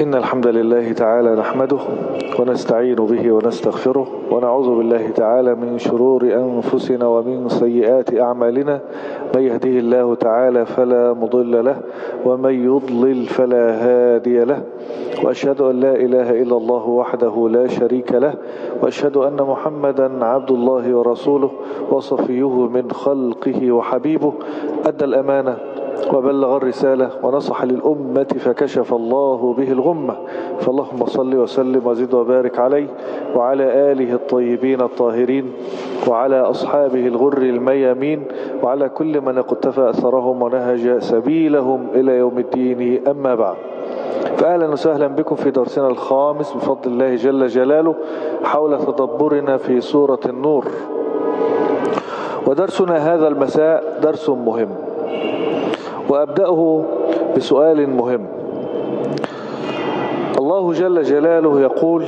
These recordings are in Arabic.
إن الحمد لله تعالى نحمده ونستعين به ونستغفره ونعوذ بالله تعالى من شرور أنفسنا ومن سيئات أعمالنا. من يهده الله تعالى فلا مضل له ومن يضلل فلا هادي له، وأشهد أن لا إله إلا الله وحده لا شريك له، وأشهد أن محمدا عبد الله ورسوله وصفيه من خلقه وحبيبه، أدى الأمانة وبلغ الرسالة ونصح للأمة فكشف الله به الغمة. فاللهم صل وسلم وزد وبارك عليه وعلى آله الطيبين الطاهرين وعلى أصحابه الغر الميامين وعلى كل من اقتفى أثرهم ونهج سبيلهم إلى يوم الدين. أما بعد، فأهلا وسهلا بكم في درسنا الخامس بفضل الله جل جلاله حول تدبرنا في سورة النور. ودرسنا هذا المساء درس مهم، وأبدأه بسؤال مهم. الله جل جلاله يقول: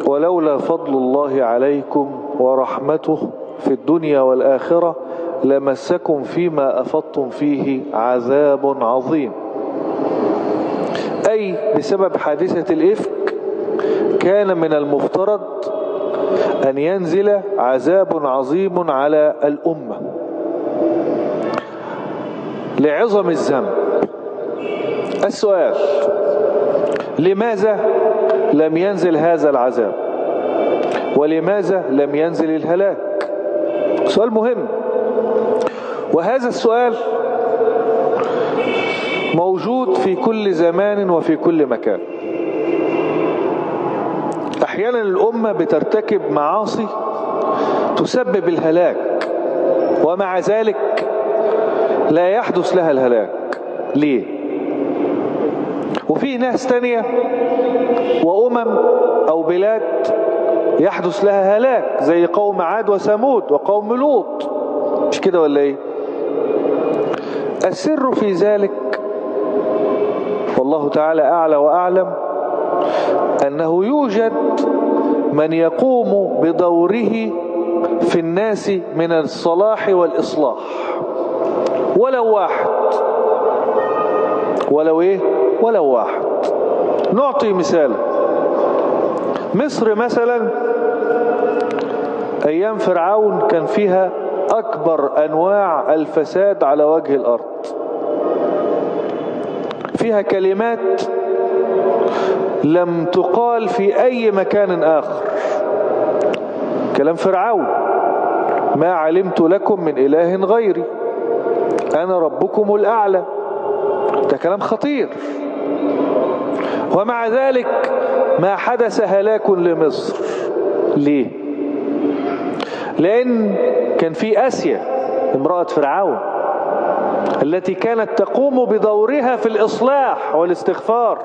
ولولا فضل الله عليكم ورحمته في الدنيا والآخرة لمسكم فيما أفضتم فيه عذاب عظيم. أي بسبب حادثة الإفك كان من المفترض أن ينزل عذاب عظيم على الأمة لعظم الذنب. السؤال: لماذا لم ينزل هذا العذاب؟ ولماذا لم ينزل الهلاك؟ سؤال مهم، وهذا السؤال موجود في كل زمان وفي كل مكان. أحيانا الأمة بترتكب معاصي تسبب الهلاك، ومع ذلك لا يحدث لها الهلاك. ليه؟ وفي ناس تانية وأمم أو بلاد يحدث لها هلاك، زي قوم عاد وثمود وقوم لوط، مش كده ولا ايه؟ السر في ذلك والله تعالى أعلى وأعلم أنه يوجد من يقوم بدوره في الناس من الصلاح والإصلاح، ولو واحد. ولو ايه؟ ولو واحد. نعطي مثال. مصر مثلا ايام فرعون كان فيها اكبر انواع الفساد على وجه الارض، فيها كلمات لم تقال في اي مكان اخر. كلام فرعون: ما علمت لكم من اله غيري أنا ربكم الأعلى. ده كلام خطير، ومع ذلك ما حدث هلاك لمصر. ليه؟ لأن كان في آسيا امرأة فرعون التي كانت تقوم بدورها في الإصلاح والاستغفار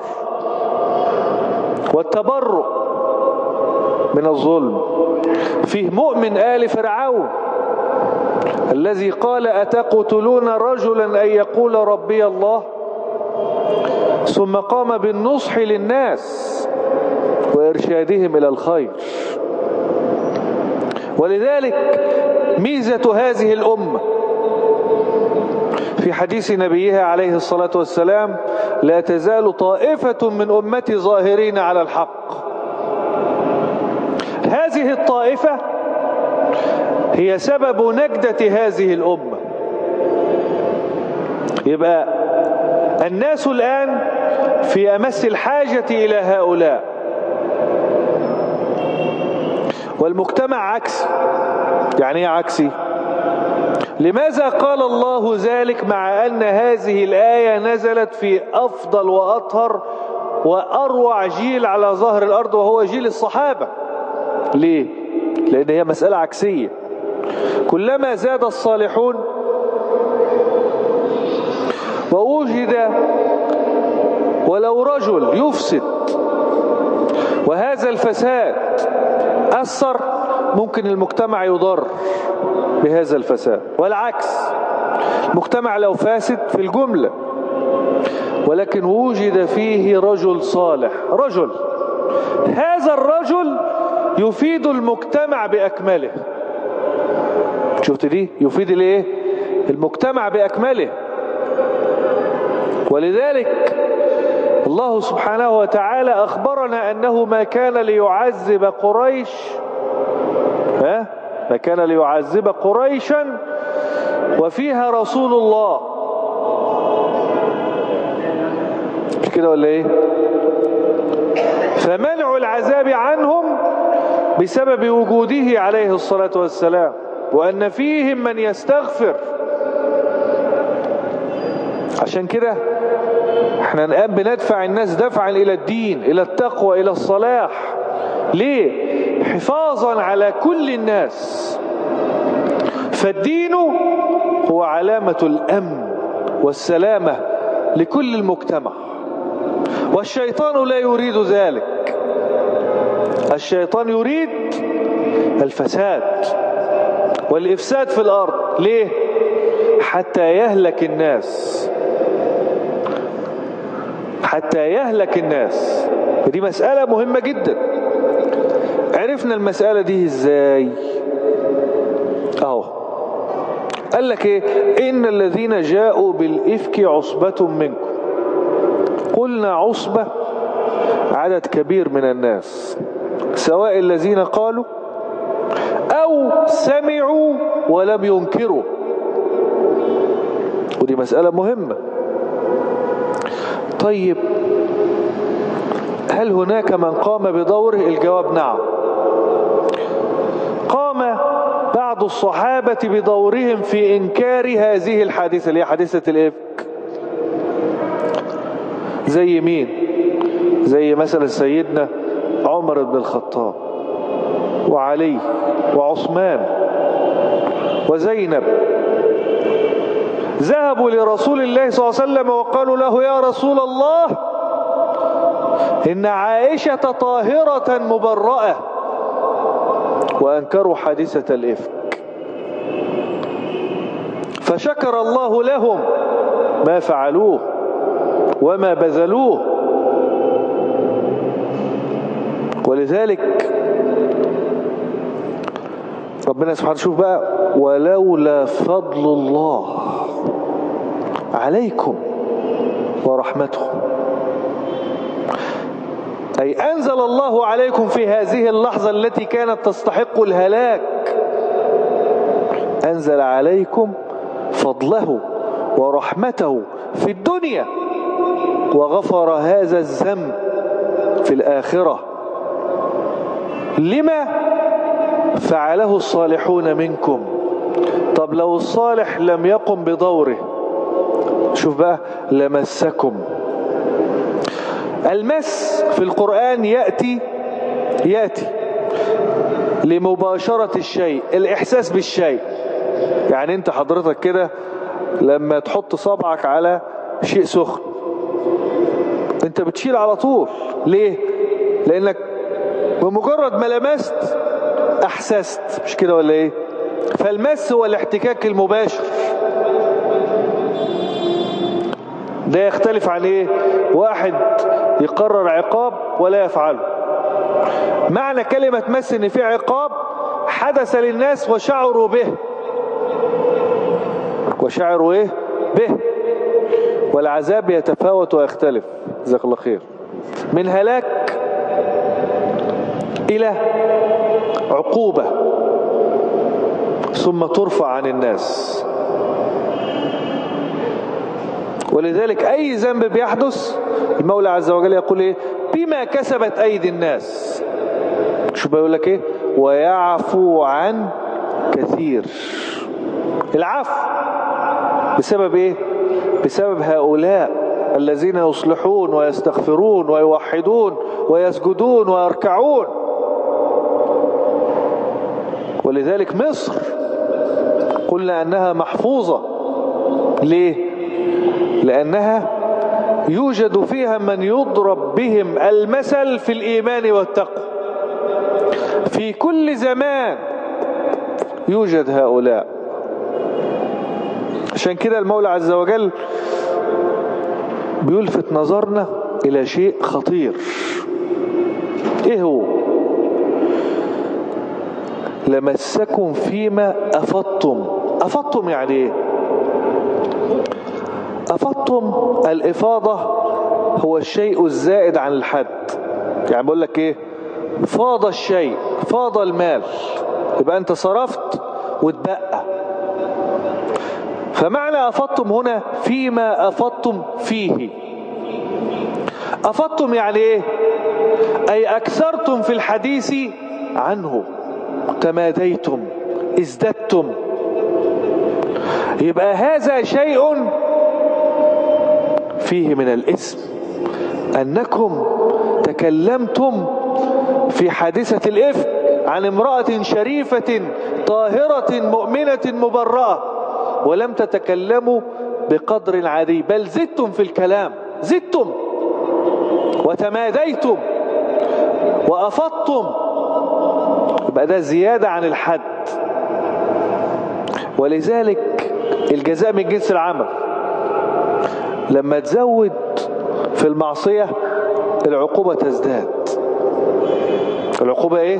والتبرؤ من الظلم. فيه مؤمن آل فرعون الذي قال: أتقتلون رجلا أن يقول ربي الله، ثم قام بالنصح للناس وإرشادهم إلى الخير. ولذلك ميزة هذه الأمة في حديث نبيها عليه الصلاة والسلام: لا تزال طائفة من أمتي ظاهرين على الحق. هذه الطائفة هي سبب نجدة هذه الأمة. يبقى الناس الآن في أمس الحاجة إلى هؤلاء، والمجتمع عكسي. يعني ايه عكسي؟ لماذا قال الله ذلك مع أن هذه الآية نزلت في أفضل وأطهر وأروع جيل على ظهر الأرض، وهو جيل الصحابة؟ ليه؟ لأن هي مسألة عكسية. كلما زاد الصالحون ووجد ولو رجل يفسد وهذا الفساد أثر، ممكن المجتمع يضر بهذا الفساد. والعكس، المجتمع لو فاسد في الجملة ولكن وجد فيه رجل صالح، رجل، هذا الرجل يفيد المجتمع بأكمله. شفت دي؟ يفيد الايه؟ المجتمع بأكمله. ولذلك الله سبحانه وتعالى أخبرنا أنه ما كان ليعذب قريش ما كان ليعذب قريشا وفيها رسول الله، مش كده ولا ايه؟ فمنع العذاب عنهم بسبب وجوده عليه الصلاة والسلام، وأن فيهم من يستغفر. عشان كده احنا الآن بندفع الناس دفعا إلى الدين، إلى التقوى، إلى الصلاح. ليه؟ حفاظا على كل الناس. فالدين هو علامة الأمن والسلامة لكل المجتمع، والشيطان لا يريد ذلك. الشيطان يريد الفساد والإفساد في الأرض. ليه؟ حتى يهلك الناس، حتى يهلك الناس. ودي مسألة مهمة جدا. عرفنا المسألة دي ازاي؟ اهو قال لك ايه؟ ان الذين جاءوا بالإفك عصبة منكم. قلنا عصبة عدد كبير من الناس، سواء الذين قالوا او سمعوا ولم ينكروا. ودي مسألة مهمة. طيب هل هناك من قام بدوره؟ الجواب نعم. قام بعض الصحابة بدورهم في إنكار هذه الحادثة اللي هي حادثة الإفك. زي مين؟ زي مثلا سيدنا عمر بن الخطاب وعلي وعثمان وزينب. ذهبوا لرسول الله صلى الله عليه وسلم وقالوا له: يا رسول الله، إن عائشة طاهرة مبرأة. وأنكروا حادثة الإفك، فشكر الله لهم ما فعلوه وما بذلوه. ولذلك ربنا سبحانه، شوف بقى: ولولا فضل الله عليكم ورحمته، أي أنزل الله عليكم في هذه اللحظة التي كانت تستحق الهلاك، أنزل عليكم فضله ورحمته في الدنيا، وغفر هذا الذنب في الآخرة. لما فعله الصالحون منكم. طب لو الصالح لم يقم بدوره، شوف بقى: لمسكم. المس في القرآن يأتي لمباشرة الشيء، الإحساس بالشيء. يعني انت حضرتك كده لما تحط صبعك على شيء سخن انت بتشيل على طول. ليه؟ لأنك بمجرد ما لمست أحسست، مش كده ولا ايه؟ فالمس هو الاحتكاك المباشر. ده يختلف عن ايه؟ واحد يقرر عقاب ولا يفعله. معنى كلمة مس ان في عقاب حدث للناس وشعروا به، وشعروا ايه؟ به. والعذاب يتفاوت ويختلف. جزاك الله خير. من هلاك الى عقوبة ثم ترفع عن الناس. ولذلك أي ذنب بيحدث المولى عز وجل يقول إيه؟ بما كسبت أيدي الناس. شو بيقول لك إيه؟ ويعفو عن كثير. العفو بسبب إيه؟ بسبب هؤلاء الذين يصلحون ويستغفرون ويوحدون ويسجدون ويركعون. ولذلك مصر قلنا أنها محفوظة. ليه؟ لأنها يوجد فيها من يضرب بهم المثل في الإيمان والتقوى. في كل زمان يوجد هؤلاء. عشان كده المولى عز وجل بيلفت نظرنا إلى شيء خطير. إيه هو؟ لمسكم فيما أفضتم. أفضتم يعني إيه؟ أفضتم الإفاضة هو الشيء الزائد عن الحد. يعني بقول لك ايه، فاض الشيء، فاض المال، يبقى انت صرفت واتبقى. فمعنى أفضتم هنا فيما أفضتم فيه. أفضتم يعني ايه؟ أي أكثرتم في الحديث عنه، تماديتم، ازددتم. يبقى هذا شيء فيه من الإثم، أنكم تكلمتم في حادثة الإفك عن امرأة شريفة طاهرة مؤمنة مبرأة، ولم تتكلموا بقدر عادي، بل زدتم في الكلام، زدتم وتماديتم وأفضتم. يبقى ده زيادة عن الحد. ولذلك الجزاء من جنس العمل. لما تزود في المعصية العقوبة تزداد. العقوبة ايه؟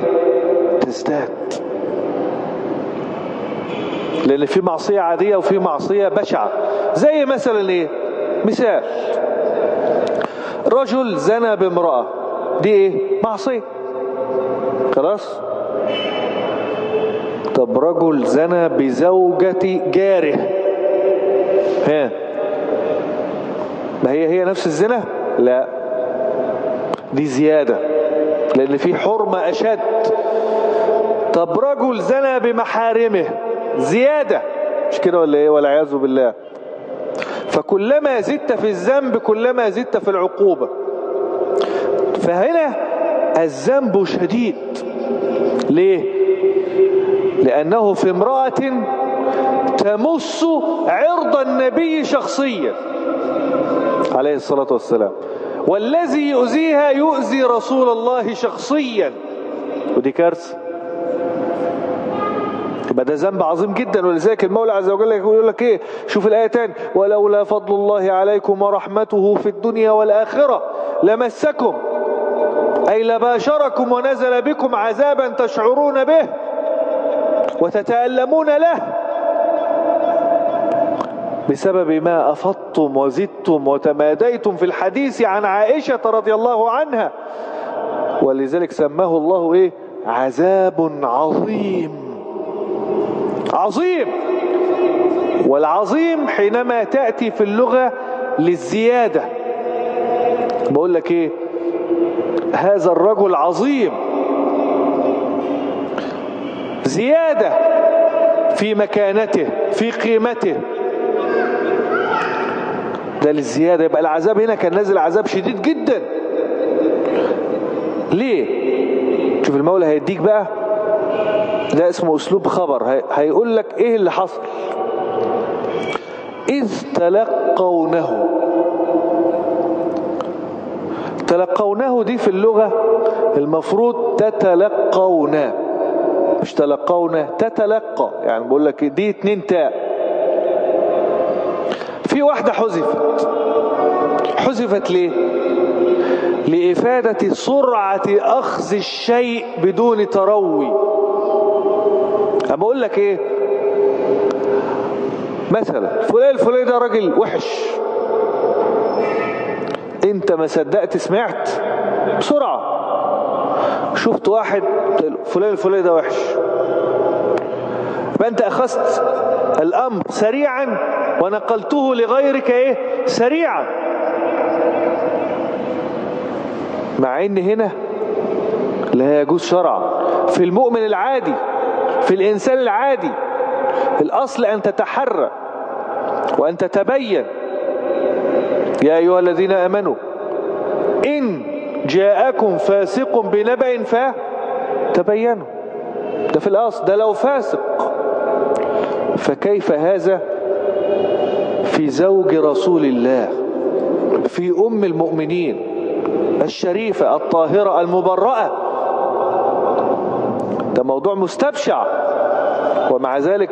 تزداد. لأن في معصية عادية وفي معصية بشعة. زي مثلا ايه؟ مثال، رجل زنى بامرأة، دي ايه؟ معصية. خلاص. طب رجل زنى بزوجة جاره، ها، ما هي نفس الزنا؟ لا، دي زيادة، لأن في حرمة أشد. طب رجل زنى بمحارمه، زيادة، مش كده ولا ايه؟ والعياذ بالله. فكلما زدت في الذنب كلما زدت في العقوبة. فهنا الذنب شديد. ليه؟ لأنه في امرأة تمس عرض النبي شخصيا عليه الصلاة والسلام، والذي يؤذيها يؤذي رسول الله شخصيا، ودي كارثة. يبقى ده ذنب عظيم جدا. ولذلك المولى عز وجل يقول لك ايه؟ شوف الآية تاني، ولولا فضل الله عليكم ورحمته في الدنيا والآخرة لمسكم، أي لباشركم ونزل بكم عذابا تشعرون به وتتألمون له بسبب ما أفضتم وزدتم وتماديتم في الحديث عن عائشة رضي الله عنها. ولذلك سماه الله ايه؟ عذاب عظيم. عظيم. والعظيم حينما تأتي في اللغة للزيادة. بقول لك ايه؟ هذا الرجل عظيم، زيادة في مكانته، في قيمته، ده للزيادة. يبقى العذاب هنا كان نازل عذاب شديد جدا. ليه؟ شوف المولى هيديك بقى، ده اسمه اسلوب خبر. هيقول لك ايه اللي حصل. إذ تلقونه. تلقونه دي في اللغة المفروض تتلقون، مش تلقون، تتلقى. يعني بقول لك دي 2 تاء، في واحدة حذفت. حذفت ليه؟ لإفادة سرعة أخذ الشيء بدون تروي. أما أقول لك إيه؟ مثلا فلان الفلاني ده راجل وحش، أنت ما صدقت سمعت بسرعة، شفت واحد فلان الفلاني ده وحش، فأنت أخذت الأمر سريعا ونقلته لغيرك إيه؟ سريعا. مع ان هنا لا يجوز شرعا. في المؤمن العادي، في الانسان العادي، الاصل ان تتحرى وان تتبين. يا ايها الذين امنوا ان جاءكم فاسق بنبأ فتبينوا. ده في الاصل، ده لو فاسق. فكيف هذا في زوج رسول الله، في ام المؤمنين الشريفة الطاهرة المبرأة؟ ده موضوع مستبشع. ومع ذلك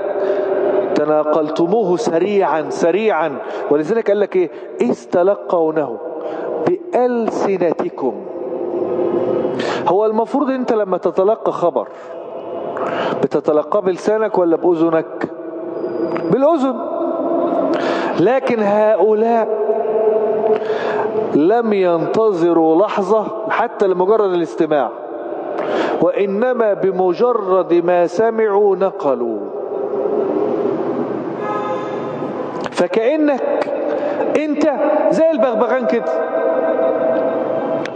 تناقلتموه سريعا سريعا. ولذلك قال لك ايه؟ إذ تلقونه بألسنتكم. هو المفروض انت لما تتلقى خبر بتتلقاه بلسانك ولا بأذنك؟ بالأذن. لكن هؤلاء لم ينتظروا لحظة حتى لمجرد الاستماع، وإنما بمجرد ما سمعوا نقلوا. فكأنك انت زي البغبغان كده.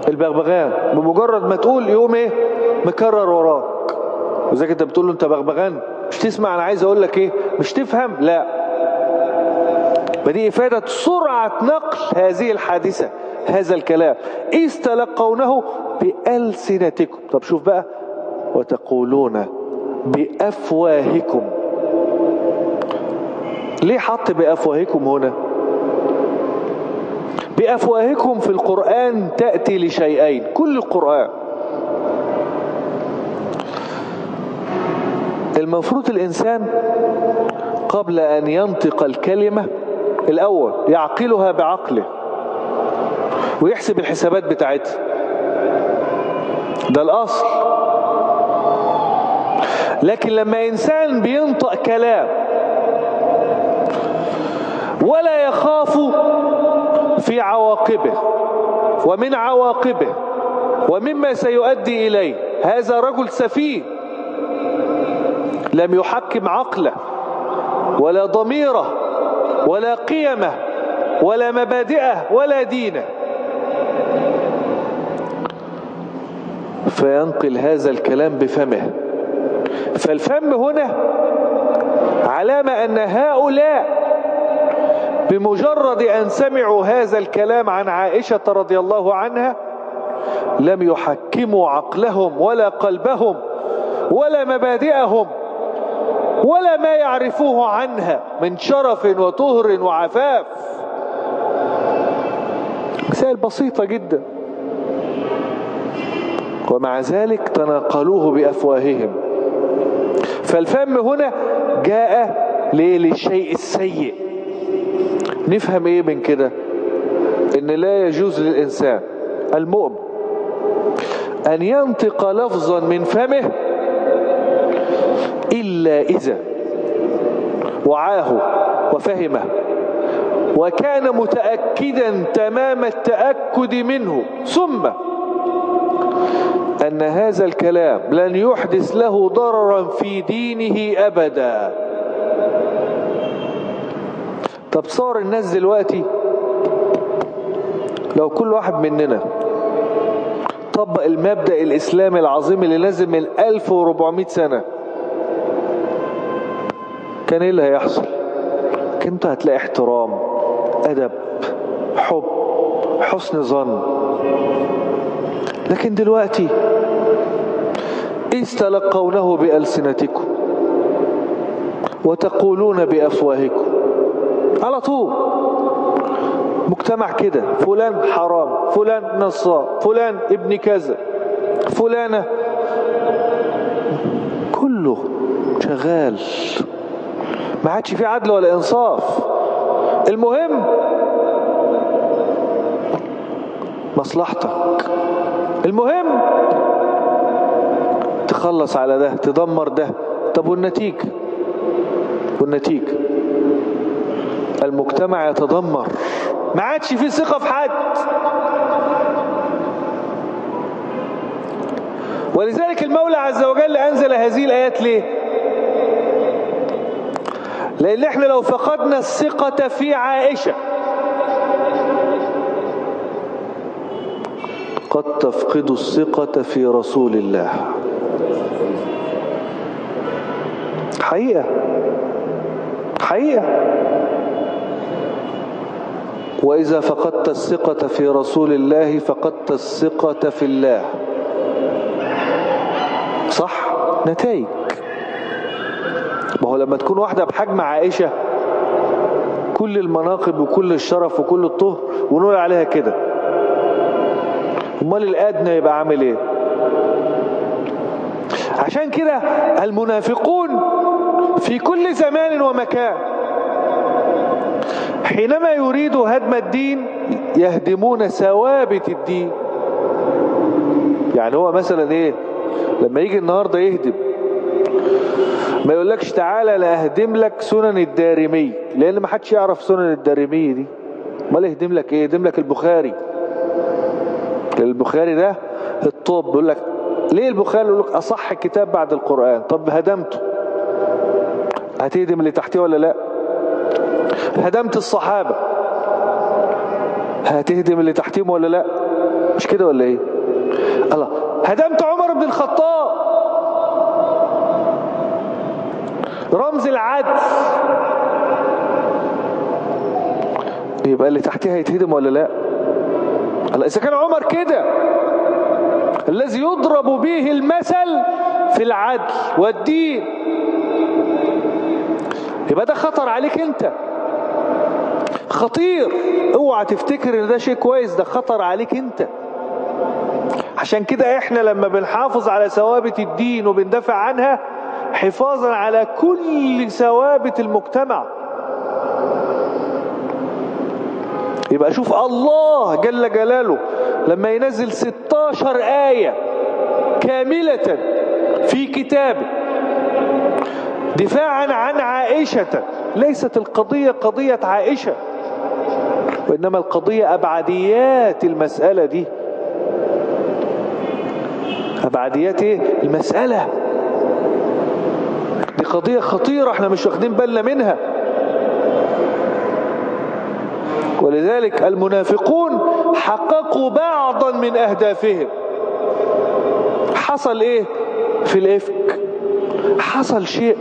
البغبغان بمجرد ما تقول يقوم ايه؟ مكرر وراك. وزي كده بتقول له انت بغبغان مش تسمع انا عايز اقول لك ايه، مش تفهم، لا. فدي افادة سرعة نقل هذه الحادثة، هذا الكلام، إذ تلقونه بألسنتكم. طب شوف بقى، وتقولون بأفواهكم. ليه حط بأفواهكم هنا؟ بأفواهكم في القرآن تأتي لشيئين، كل القرآن. المفروض الإنسان قبل أن ينطق الكلمة الأول يعقلها بعقله ويحسب الحسابات بتاعتها، ده الأصل. لكن لما إنسان بينطق كلام ولا يخاف في عواقبه ومن عواقبه ومما سيؤدي إليه، هذا رجل سفيه لم يحكم عقله ولا ضميره ولا قيمه ولا مبادئه ولا دينه، فينقل هذا الكلام بفمه. فالفم هنا علامة أن هؤلاء بمجرد أن سمعوا هذا الكلام عن عائشة رضي الله عنها لم يحكموا عقلهم ولا قلبهم ولا مبادئهم ولا ما يعرفوه عنها من شرف وطهر وعفاف. مسائل بسيطة جدا، ومع ذلك تناقلوه بأفواههم. فالفم هنا جاء للشيء السيء. نفهم ايه من كده؟ ان لا يجوز للإنسان المؤمن أن ينطق لفظا من فمه إلا إذا وعاه وفهمه وكان متأكدا تمام التأكد منه، ثم أن هذا الكلام لن يحدث له ضررا في دينه أبدا. طب صار الناس دلوقتي لو كل واحد مننا طبق المبدأ الإسلامي العظيم اللي نزل من 1400 سنة، كان ايه اللي هيحصل؟ كنت هتلاقي احترام، أدب، حب، حسن ظن. لكن دلوقتي إذ تلقونه بألسنتكم وتقولون بأفواهكم، على طول مجتمع كده، فلان حرام، فلان نصاب، فلان ابن كذا، فلانة، كله شغال، ما عادش في عدل ولا إنصاف. المهم مصلحتك، المهم تخلص على ده، تدمر ده. طب والنتيجة؟ المجتمع يتدمر، ما عادش في ثقة في حد. ولذلك المولى عز وجل أنزل هذه الآيات ليه؟ لأن احنا لو فقدنا الثقة في عائشة قد تفقد الثقة في رسول الله. حقيقة وإذا فقدت الثقة في رسول الله فقدت الثقة في الله. صح؟ نتائج. ما هو لما تكون واحدة بحجم عائشة كل المناقب وكل الشرف وكل الطهر ونقول عليها كده، امال الأدنى يبقى عامل ايه؟ عشان كده المنافقون في كل زمان ومكان حينما يريدوا هدم الدين يهدمون ثوابت الدين. يعني هو مثلا ايه؟ لما يجي النهاردة يهدم ما يقولكش تعالى لا اهدم لك سنن الدارمي، لان ما حدش يعرف سنن الدارمي دي. امال يهدم لك ايه؟ يهدم لك البخاري. البخاري ده الطب. بيقول لك ليه البخاري؟ يقول لك اصح كتاب بعد القرآن. طب هدمته، هتهدم اللي تحتيه ولا لا؟ هدمت الصحابة، هتهدم اللي تحتيهم ولا لا؟ مش كده ولا ايه؟ الله، هدمت عمر بن الخطاب رمز العدل، يبقى اللي تحتها هيتهدم ولا لا؟ الله، إذا كان عمر كده الذي يضرب به المثل في العدل والدين، يبقى ده خطر عليك انت، خطير. اوعى تفتكر ان ده شيء كويس، ده خطر عليك انت. عشان كده احنا لما بنحافظ على ثوابت الدين وبندافع عنها حفاظا على كل ثوابت المجتمع، يبقى شوف الله جل جلاله لما ينزل 16 آية كاملة في كتابه دفاعا عن عائشة. ليست القضية قضية عائشة، وإنما القضية أبعديات المسألة دي. أبعديات إيه؟ المسألة دي قضية خطيرة احنا مش واخدين بالنا منها. ولذلك المنافقون حققوا بعضا من أهدافهم. حصل إيه في الإفك؟ حصل شيء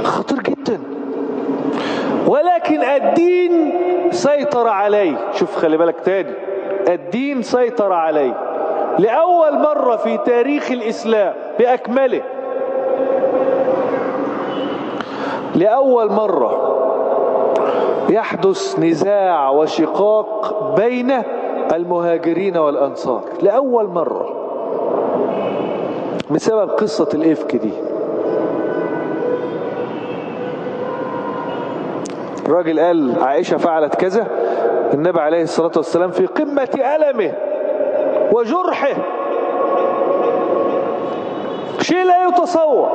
خطير جدا، ولكن الدين سيطر عليه. شوف خلي بالك تاني، الدين سيطر عليه لأول مرة في تاريخ الإسلام بأكمله. لأول مرة يحدث نزاع وشقاق بين المهاجرين والأنصار، لأول مرة، بسبب قصة الإفك دي. الراجل قال عائشة فعلت كذا، النبي عليه الصلاة والسلام في قمة ألمه وجرحه، شيء لا يتصور،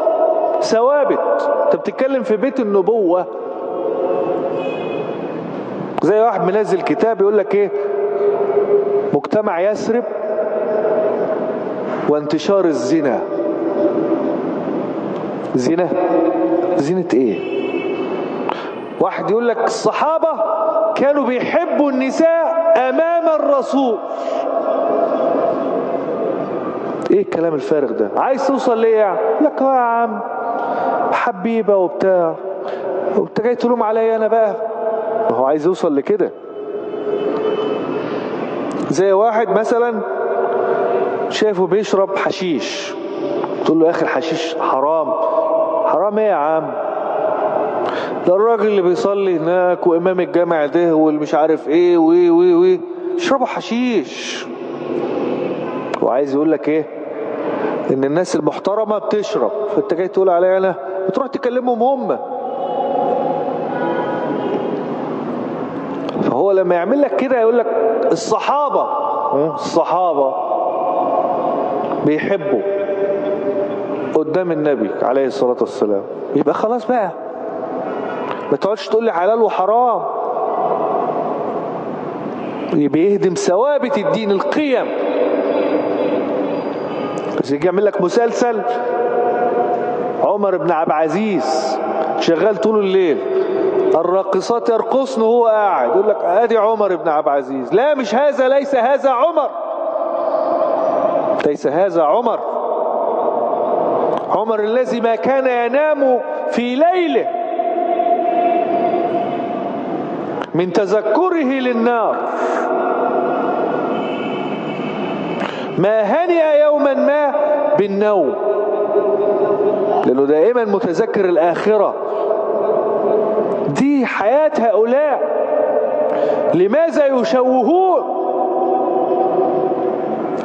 ثوابت. انت بتتكلم في بيت النبوة. زي واحد منزل كتاب يقول لك ايه؟ مجتمع يثرب وانتشار الزنا. زنا؟ زينة ايه؟ واحد يقول لك الصحابة كانوا بيحبوا النساء امام الرسول. ايه الكلام الفارغ ده؟ عايز توصل ليه يعني؟ لك يا عم حبيبة وبتاع، وانت جاي تلوم عليا انا بقى؟ ما هو عايز يوصل لكده. زي واحد مثلا شايفه بيشرب حشيش، تقول له يا اخي الحشيش حرام. حرام ايه يا عم؟ ده الراجل اللي بيصلي هناك وامام الجامع ده واللي مش عارف ايه وي يشربوا حشيش. وعايز يقول لك ايه؟ ان الناس المحترمة بتشرب، فانت جاي تقول عليا انا؟ بتروح تكلمهم هم. فهو لما يعمل لك كده يقول لك الصحابة بيحبوا قدام النبي عليه الصلاة والسلام، يبقى خلاص بقى ما تقعدش تقول لي حلال وحرام. بيهدم ثوابت الدين، القيم. بس يجي يعمل لك مسلسل عمر بن عبد العزيز شغال طول الليل، الراقصات يرقصن وهو قاعد، يقول لك ادي عمر بن عبد العزيز. لا، مش هذا، ليس هذا عمر، ليس هذا عمر. عمر الذي ما كان ينام في ليله من تذكره للنار، ما هنئ يوما ما بالنوم، لأنه دائما متذكر الآخرة. دي حياة هؤلاء. لماذا يشوهون؟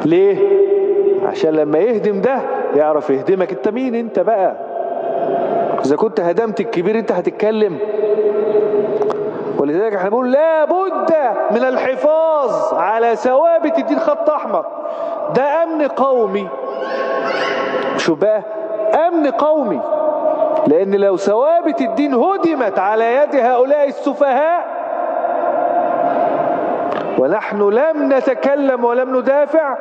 ليه؟ عشان لما يهدم ده يعرف يهدمك. انت مين انت بقى؟ إذا كنت هدمت الكبير انت هتتكلم؟ ولذلك احنا بنقول لا بد من الحفاظ على ثوابت الدين. خط احمر ده امن قومي. شو بقى؟ امن قومي. لان لو ثوابت الدين هدمت على يد هؤلاء السفهاء ونحن لم نتكلم ولم ندافع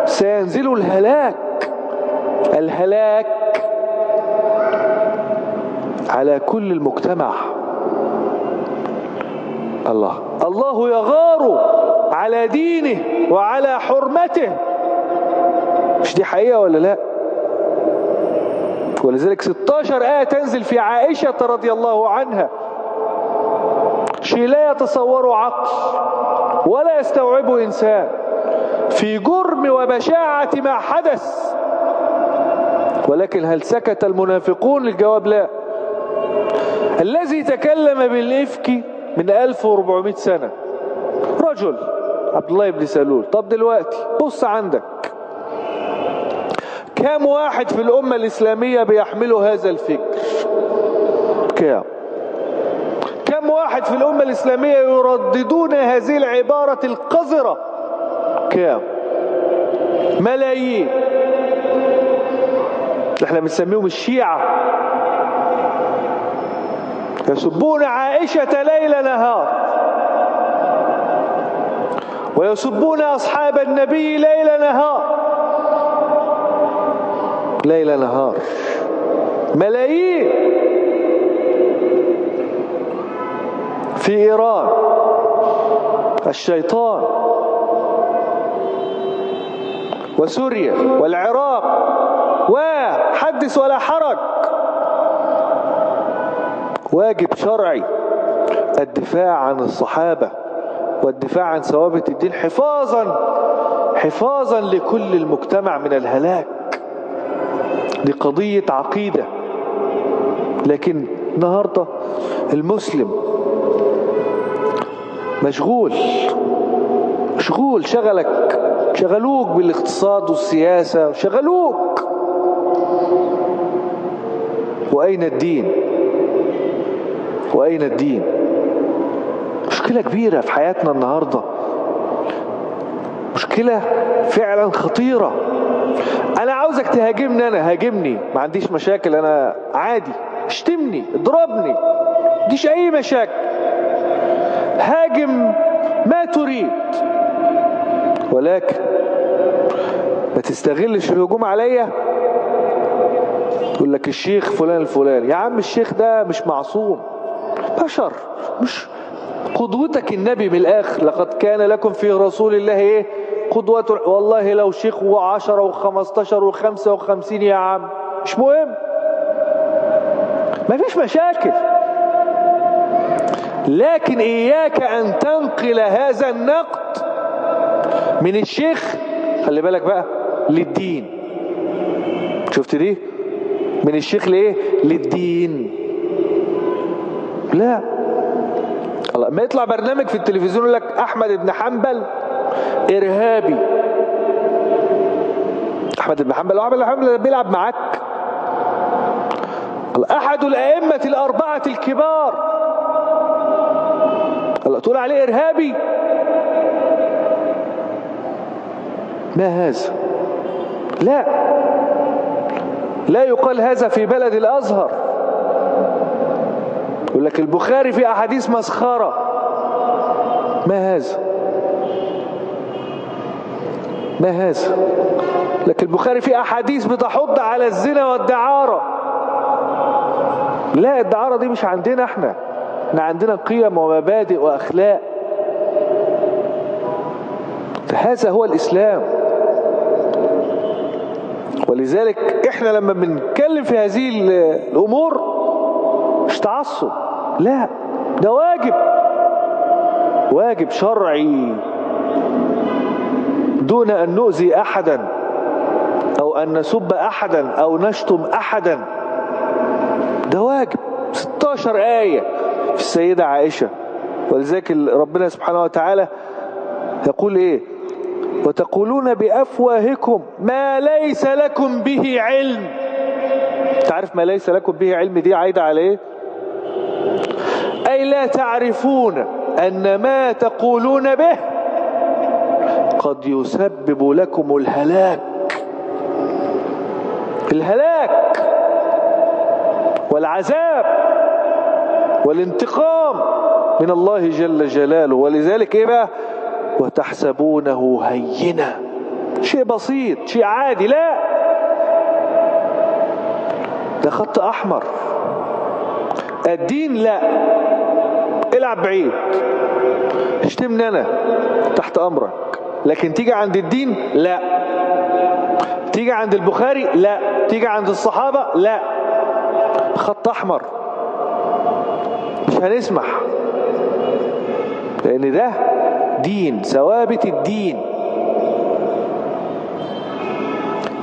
سينزل الهلاك. الهلاك على كل المجتمع. الله يغار على دينه وعلى حرمته. مش دي حقيقة ولا لا؟ ولذلك 16 آية تنزل في عائشة رضي الله عنها، شيء لا يتصوره عقل ولا يستوعبه إنسان، في جرم وبشاعة ما حدث. ولكن هل سكت المنافقون؟ الجواب لا. الذي تكلم بالإفك من 1400 سنة رجل عبد الله بن سلول. طب دلوقتي بص عندك كم واحد في الأمة الإسلامية بيحملوا هذا الفكر؟ كم واحد في الأمة الإسلامية يرددون هذه العبارة القذرة؟ كم؟ ملايين. احنا بنسميهم الشيعة، يسبون عائشة ليل نهار، ويسبون أصحاب النبي ليل نهار. ملايين في إيران. الشيطان وسوريا والعراق وحدث ولا حرج. واجب شرعي الدفاع عن الصحابة والدفاع عن ثوابت الدين حفاظا لكل المجتمع من الهلاك. دي قضية عقيدة. لكن النهاردة المسلم مشغول، شغلوك بالاقتصاد والسياسة، شغلوك. وأين الدين؟ مشكلة كبيرة في حياتنا النهاردة، مشكلة فعلا خطيرة. أنا عاوزك تهاجمني، هاجمني، ما عنديش مشاكل، أنا عادي، اشتمني، اضربني، ما عنديش أي مشاكل، هاجم ما تريد، ولكن ما تستغلش الهجوم عليا. يقول لك الشيخ فلان الفلاني. يا عم الشيخ ده مش معصوم، بشر، مش قدوتك النبي من الآخر. لقد كان لكم في رسول الله قدوة. والله لو شيخ و10 و15 و55 يا عم مش مهم، مفيش مشاكل. لكن إياك أن تنقل هذا النقد من الشيخ، خلي بالك بقى، للدين. شفت دي؟ من الشيخ لإيه؟ للدين. لا، ما يطلع برنامج في التلفزيون يقول لك أحمد بن حنبل إرهابي. أحمد بن حنبل بيلعب معاك. أحد الأئمة الأربعة الكبار تقول عليه إرهابي؟ ما هذا؟ لا يقال هذا في بلد الأزهر. يقول لك البخاري في أحاديث مسخرة. ما هذا؟ لكن البخاري في أحاديث بتحض على الزنا والدعارة. لا، الدعارة دي مش عندنا احنا عندنا قيم ومبادئ وأخلاق. هذا هو الإسلام. ولذلك احنا لما بنتكلم في هذه الأمور مش تعصب، لا، ده واجب شرعي، دون أن نؤذي أحدا أو أن نسب أحدا أو نشتم أحدا. ده واجب. 16 آية في السيدة عائشة. ولذلك ربنا سبحانه وتعالى يقول إيه؟ وتقولون بأفواهكم ما ليس لكم به علم. تعرف ما ليس لكم به علم دي عايدة على إيه؟ أي لا تعرفون أن ما تقولون به قد يسبب لكم الهلاك والعذاب والانتقام من الله جل جلاله. ولذلك إيه بقى؟ وتحسبونه هينا، شيء بسيط، شيء عادي. لا، ده خط احمر. الدين لا، العب بعيد، اشتمني انا تحت امرك. لكن تيجي عند الدين لا، تيجي عند البخاري لا، تيجي عند الصحابة لا، خط احمر، مش هنسمح. لان ده دين، ثوابت الدين.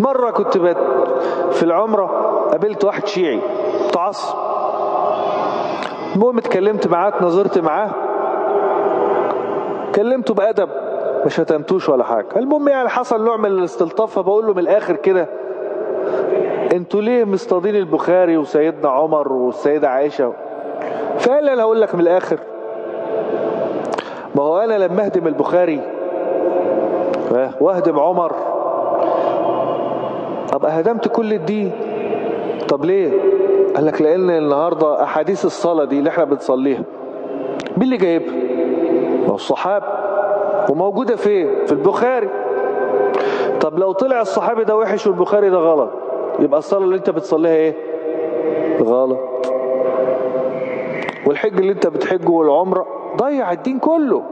مرة كنت في العمرة قابلت واحد شيعي متعصب. المهم اتكلمت معاه، اتناظرت معاه، كلمته بأدب، مش شتمتوش ولا حاجة. المهم يعني حصل نوع من الاستلطاف، فبقول له من الآخر كده: انتوا ليه مصطادين البخاري وسيدنا عمر والسيدة عائشة؟ فقال لي: انا هقول لك من الآخر، ما هو انا لما اهدم البخاري واهدم عمر ابقى هدمت كل الدين. طب ليه؟ قال لك: لان النهارده احاديث الصلاه دي اللي احنا بنصليها مين اللي جايبها؟ ما هو الصحابه، وموجوده فين؟ في البخاري. طب لو طلع الصحابي ده وحش والبخاري ده غلط، يبقى الصلاه اللي انت بتصليها ايه؟ غلط. والحج اللي انت بتحجه والعمره ضيع الدين كله،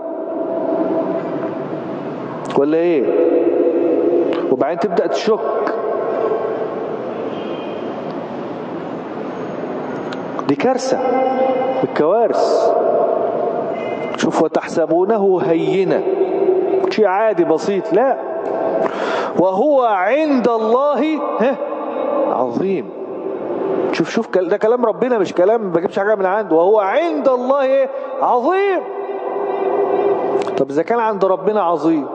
ولا ايه؟ وبعدين تبدأ تشك. دي كارثة، الكوارث. شوف: وتحسبونه هينا، شيء عادي بسيط. لا، وهو عند الله عظيم. شوف ده كلام ربنا، مش كلام ما بجيبش حاجة من عنده. وهو عند الله عظيم. طب إذا كان عند ربنا عظيم،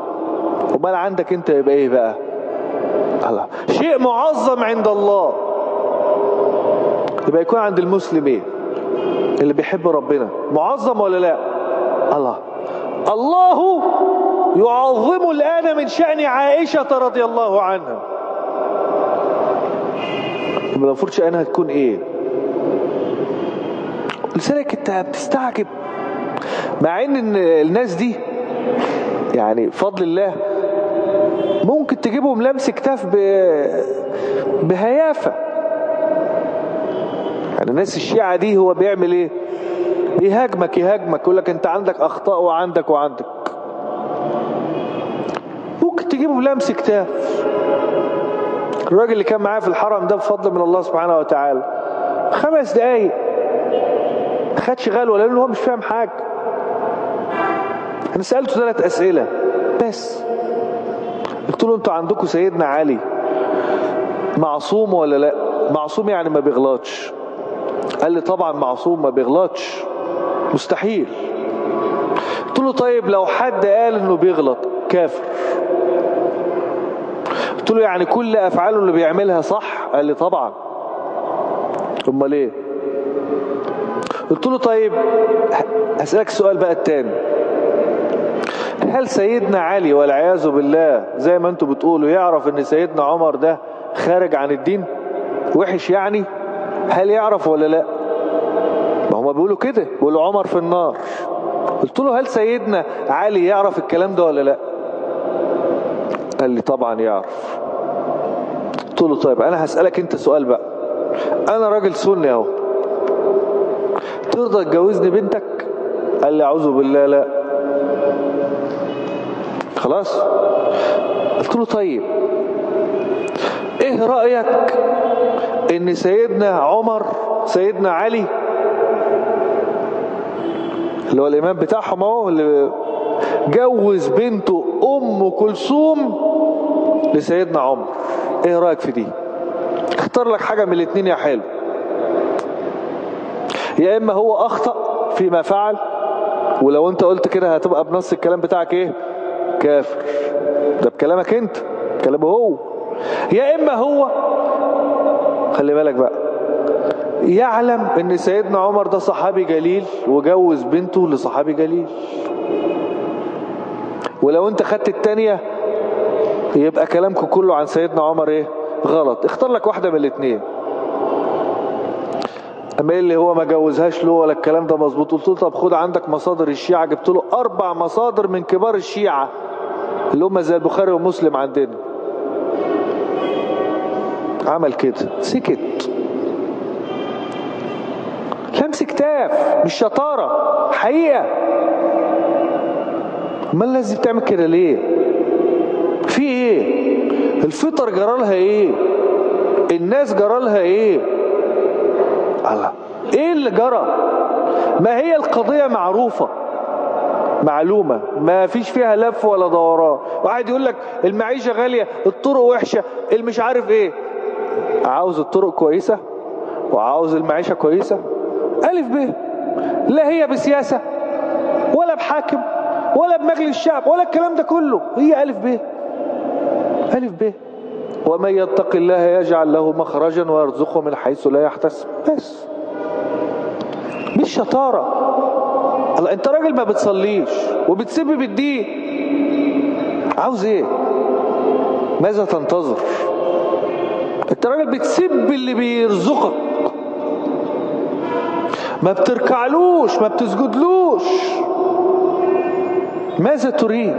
وما عندك انت يبقى ايه بقى؟ الله، شيء معظم عند الله، يبقى يكون عند المسلم ايه؟ اللي بيحب ربنا معظم ولا لا؟ الله يعظم الآن من شأن عائشة رضي الله عنها. يبقى المفروض شأنها هتكون ايه؟ لذلك انت بتستعجب، مع ان الناس دي يعني بفضل الله ممكن تجيبهم لمس كتاف بهيافة. يعني الناس الشيعة دي هو بيعمل ايه؟ يهاجمك يقول لك انت عندك اخطاء وعندك. ممكن تجيبهم لمس كتاف. الراجل اللي كان معاه في الحرم ده بفضل من الله سبحانه وتعالى 5 دقايق خدش غلوة، لانه هو مش فاهم حاجة. انا سألته 3 أسئلة بس. قلت له: انتوا عندكم سيدنا علي معصوم ولا لا؟ معصوم يعني ما بيغلطش. قال لي: طبعا معصوم ما بيغلطش، مستحيل. قلت له: طيب لو حد قال انه بيغلط كافر؟ قلت له: يعني كل افعاله اللي بيعملها صح؟ قال لي: طبعا. امال ليه؟ قلت له: طيب هسألك السؤال بقى التاني، هل سيدنا علي والعياذ بالله زي ما انتوا بتقولوا يعرف ان سيدنا عمر ده خارج عن الدين وحش يعني؟ هل يعرف ولا لا؟ ما هم بيقولوا كده، بيقولوا عمر في النار. قلت له: هل سيدنا علي يعرف الكلام ده ولا لا؟ قال لي: طبعا يعرف. قلت له: طيب انا هسألك انت سؤال بقى، انا راجل سني اهو، ترضى تجوزني بنتك؟ قال لي: اعوذ بالله لا. خلاص. قلت له: طيب ايه رأيك ان سيدنا عمر سيدنا علي اللي هو الامام بتاعهم اهو، اللي جوز بنته ام كلثوم لسيدنا عمر، ايه رأيك في دي؟ اختار لك حاجة من الاتنين يا حلو. يا اما هو اخطأ فيما فعل، ولو انت قلت كده هتبقى بنص الكلام بتاعك ايه؟ كافر. ده بكلامك انت، كلامه هو. يا اما هو خلي بالك بقى يعلم ان سيدنا عمر ده صحابي جليل وجوز بنته لصحابي جليل، ولو انت خدت التانية يبقى كلامكم كله عن سيدنا عمر ايه؟ غلط. اختار لك واحدة من الاتنين. اما اللي هو ما جوزهاش له ولا الكلام ده مظبوط. قلت له طب خد عندك مصادر الشيعة، جبت له 4 مصادر من كبار الشيعة اللي هم زي البخاري ومسلم عندنا. عمل كده سكت، لمس كتاف، مش شطارة، حقيقة. ما الذي بتعمل كده ليه؟ في ايه؟ الفطر جرالها ايه؟ الناس جرالها ايه؟ الله، ايه اللي جرى؟ ما هي القضية معروفة معلومة، ما فيش فيها لف ولا دوران. واحد يقول لك المعيشة غالية، الطرق وحشة، المش عارف ايه. عاوز الطرق كويسة وعاوز المعيشة كويسة، ألف ب. لا هي بسياسة ولا بحاكم ولا بمجلس الشعب ولا الكلام ده كله، هي ألف ب. ألف ب. ومن يتق الله يجعل له مخرجا ويرزقه من حيث لا يحتسب. بس مش شطارة. الله، انت راجل ما بتصليش وبتسب بالدين، عاوز ايه؟ ماذا تنتظر؟ انت راجل بتسب اللي بيرزقك، ما بتركعلوش، ما بتسجدلوش، ماذا تريد؟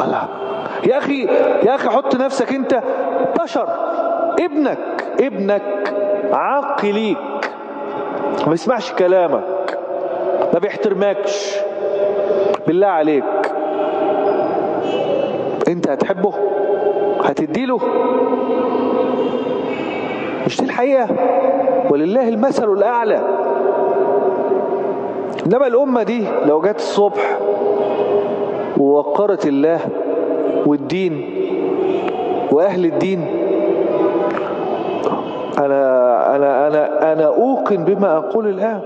الله يا اخي، يا اخي حط نفسك انت بشر، ابنك عاق ليك، ما بيسمعش كلامك، ما بيحترمكش، بالله عليك انت هتحبه؟ هتديله؟ مش دي الحقيقة؟ ولله المثل الأعلى. إنما الأمة دي لو جت الصبح ووقرت الله والدين وأهل الدين، أنا أوقن بما أقول الآن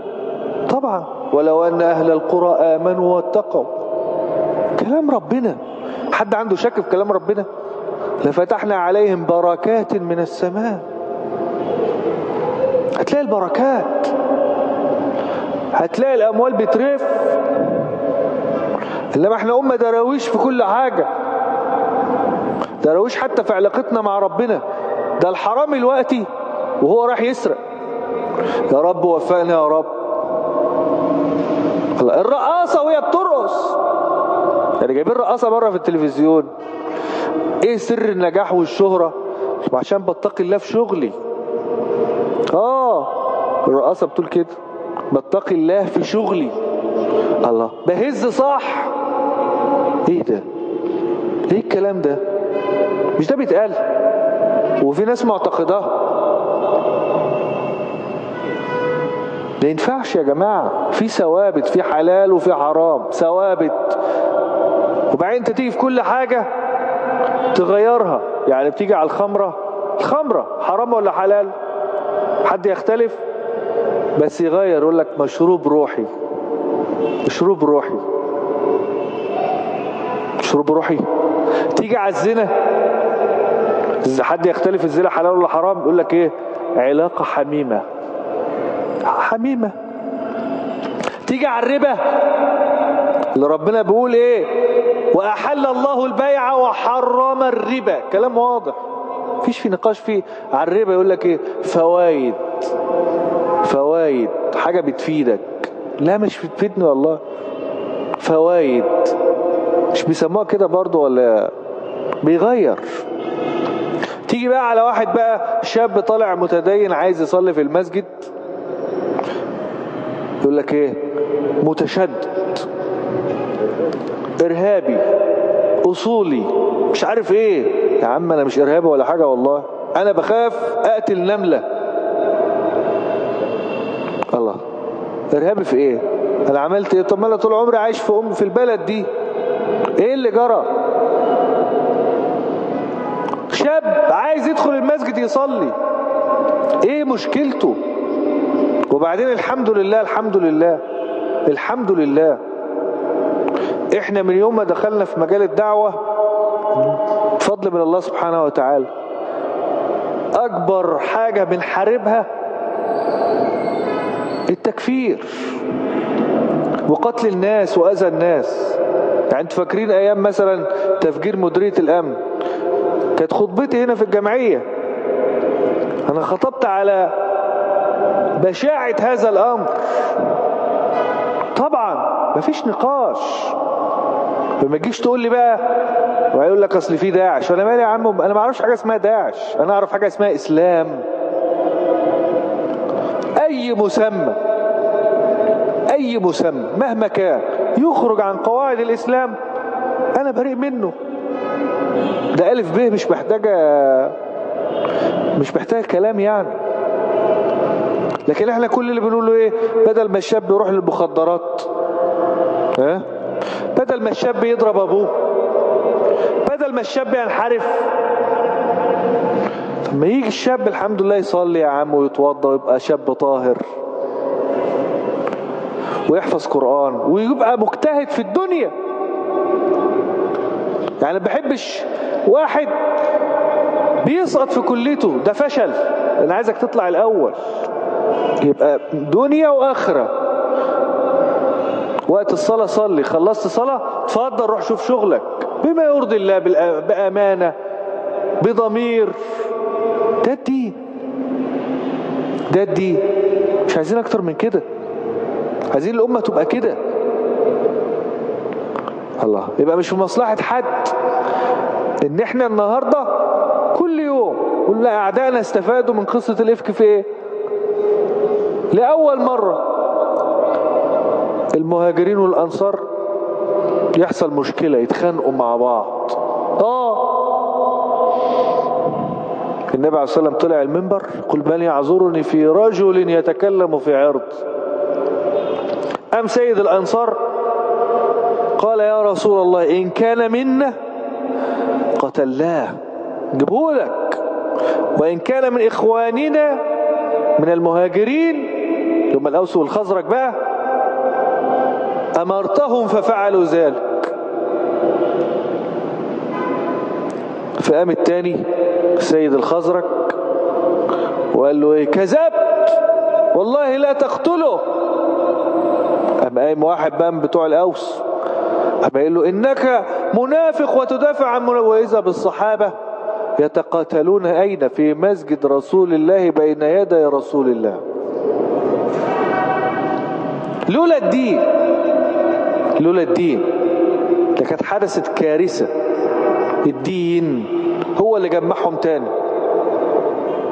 طبعا. ولو أن أهل القرى آمنوا واتقوا، كلام ربنا. حد عنده شك في كلام ربنا؟ لفتحنا عليهم بركات من السماء. هتلاقي البركات، هتلاقي الأموال بترف. إنما احنا أمة دراويش في كل حاجة، دراويش حتى في علاقتنا مع ربنا. ده الحرامي دلوقتي وهو راح يسرق، يا رب وفقنا يا رب. الرقاصة وهي بترقص، يعني جايبين رقاصة بره في التلفزيون. ايه سر النجاح والشهرة؟ عشان بتقي الله في شغلي. الرقاصة بتقول كده، بتقي الله في شغلي. الله، بهز صح. ايه ده؟ ايه الكلام ده؟ مش ده بيتقال؟ وفي ناس معتقداه. ما ينفعش يا جماعة، في ثوابت، في حلال وفي حرام، ثوابت. وبعدين انت تيجي في كل حاجة تغيرها. يعني بتيجي على الخمرة حرام ولا حلال؟ حد يختلف؟ بس يغير، يقول لك مشروب روحي، مشروب روحي، مشروب روحي. تيجي على الزنا، حد يختلف الزنا حلال ولا حرام؟ يقول لك ايه؟ علاقة حميمة. تيجي على الربا اللي ربنا بيقول ايه؟ وأحل الله البيع وحرم الربا، كلام واضح مفيش في نقاش فيه. على الربا يقول لك ايه؟ فوايد، حاجة بتفيدك. لا مش بتفيدني والله، فوايد. مش بيسموها كده برضو ولا بيغير؟ تيجي بقى على واحد بقى شاب طالع متدين عايز يصلي في المسجد، يقول لك ايه؟ متشدد، ارهابي، اصولي، مش عارف ايه. يا عم انا مش ارهابي ولا حاجة والله، انا بخاف اقتل نملة. الله، ارهابي في ايه؟ انا عملت ايه؟ طب ما انا طول عمري عايش في البلد دي، ايه اللي جرى؟ شاب عايز يدخل المسجد يصلي، ايه مشكلته؟ وبعدين الحمد لله احنا من يوم ما دخلنا في مجال الدعوة بفضل من الله سبحانه وتعالى، اكبر حاجة بنحاربها التكفير وقتل الناس واذى الناس. يعني انتوا فاكرين ايام مثلا تفجير مديرية الامن؟ كانت خطبتي هنا في الجمعية، انا خطبت على بشاعة هذا الأمر. طبعا مفيش نقاش. فما تجيش تقول لي بقى وهيقول لك اصل في داعش. انا مالي يا عم، انا ما اعرفش حاجه اسمها داعش، انا اعرف حاجه اسمها اسلام. اي مسمى مهما كان يخرج عن قواعد الاسلام انا بريء منه. ده الف ب مش محتاجه كلام يعني. لكن احنا كل اللي بنقوله ايه؟ بدل ما الشاب يروح للمخدرات، بدل ما الشاب يضرب ابوه، بدل ما الشاب ينحرف، لما يجي الشاب الحمد لله يصلي يا عم ويتوضى ويبقى شاب طاهر ويحفظ قرآن ويبقى مجتهد في الدنيا. يعني ما بحبش واحد بيسقط في كليته، ده فشل. انا عايزك تطلع الاول، يبقى دنيا واخره. وقت الصلاة صلي، خلصت صلاة اتفضل روح شوف شغلك بما يرضي الله، بأمانة، بضمير. ده الدين، ده الدين. مش عايزين اكتر من كده، عايزين الأمة تبقى كده. الله، يبقى مش في مصلحة حد ان احنا النهاردة كل يوم قلنا اعدائنا استفادوا من قصة الافك في ايه؟ لأول مرة المهاجرين والأنصار يحصل مشكلة، يتخانقوا مع بعض. النبي عليه الصلاة والسلام طلع المنبر قل من يعذرني في رجل يتكلم في عرض. أم سيد الأنصار قال يا رسول الله إن كان منا قتلناه جبهولك، وإن كان من إخواننا من المهاجرين ثم الأوس والخزرج بقى أمرتهم ففعلوا ذلك. فقام التاني سيد الخزرج وقال له ايه؟ كذبت والله لا تقتله. قام قايم واحد بقى من بتوع الأوس قام قايل له إنك منافق وتدافع عن وإذا بالصحابة يتقاتلون أين؟ في مسجد رسول الله بين يدي رسول الله. لولا الدين لكانت حدثت كارثة. الدين هو اللي جمعهم تاني.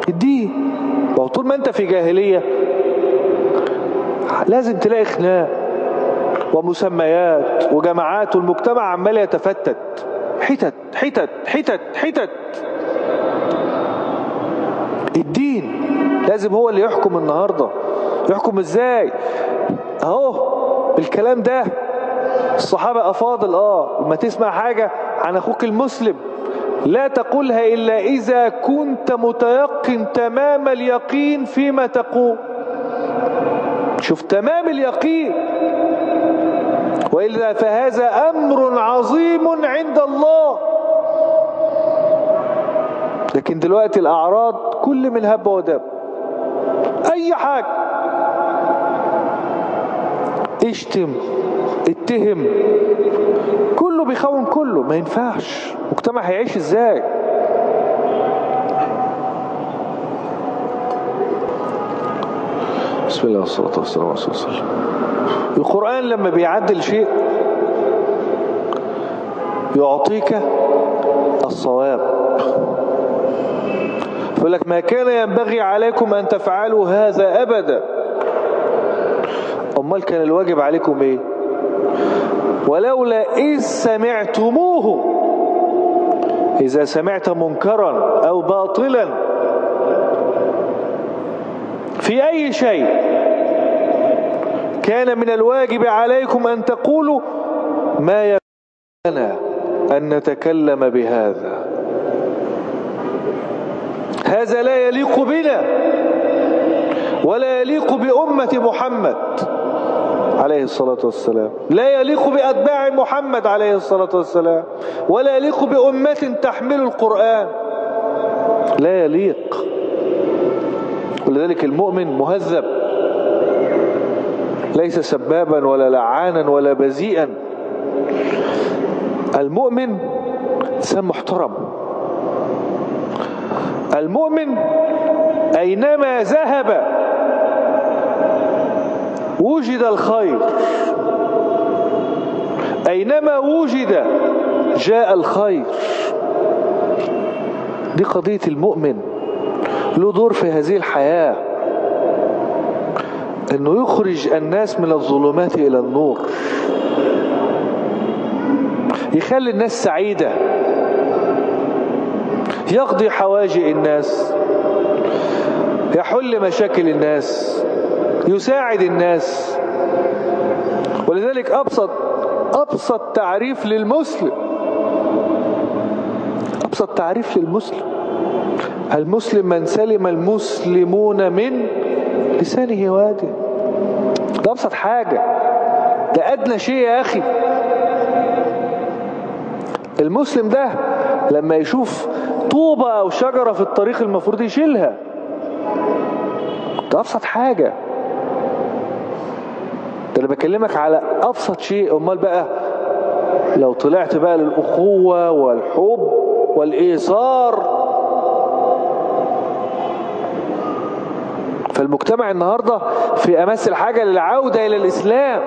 الدين. وطول ما انت في جاهلية لازم تلاقي خناق ومسميات وجماعات، والمجتمع عمال يتفتت حتت حتت حتت حتت. الدين لازم هو اللي يحكم النهاردة. يحكم ازاي؟ اهو الكلام ده الصحابة أفاضل. لما تسمع حاجة عن أخوك المسلم لا تقولها إلا إذا كنت متيقن تمام اليقين فيما تقول. شوف تمام اليقين، وإلا فهذا أمر عظيم عند الله. لكن دلوقتي الأعراض كل من هب ودب، أي حاجة اشتم اتهم، كله بيخون كله. ما ينفعش. مجتمع هيعيش ازاي؟ بسم الله والصلاة والسلام على رسول الله. القرآن لما بيعدل شيء يعطيك الصواب. يقول لك ما كان ينبغي عليكم أن تفعلوا هذا أبدا. أمال كان الواجب عليكم إيه؟ ولولا إذ سمعتموه، إذا سمعت منكرا أو باطلا في أي شيء كان من الواجب عليكم أن تقولوا ما ينبغي أن نتكلم بهذا، هذا لا يليق بنا ولا يليق بأمة محمد عليه الصلاة والسلام، لا يليق بأتباع محمد عليه الصلاة والسلام، ولا يليق بأمة تحمل القرآن. لا يليق. ولذلك المؤمن مهذب، ليس سبابا ولا لعانا ولا بذيئا. المؤمن إنسان محترم. المؤمن أينما ذهب وجد الخير، أينما وجد جاء الخير. دي قضية المؤمن، له دور في هذه الحياة، انه يخرج الناس من الظلمات الى النور، يخلي الناس سعيدة، يقضي حواجج الناس، يحل مشاكل الناس، يساعد الناس. ولذلك أبسط تعريف للمسلم، أبسط تعريف للمسلم: المسلم من سلم المسلمون من لسانه ويده. ده أبسط حاجة، ده أدنى شيء يا أخي. المسلم ده لما يشوف طوبة أو شجرة في الطريق المفروض يشيلها، ده أبسط حاجة. ده أنا بكلمك على أبسط شيء. أمال بقى لو طلعت بقى للأخوة والحب والإيثار. فالمجتمع النهاردة في أمس الحاجة للعودة إلى الإسلام،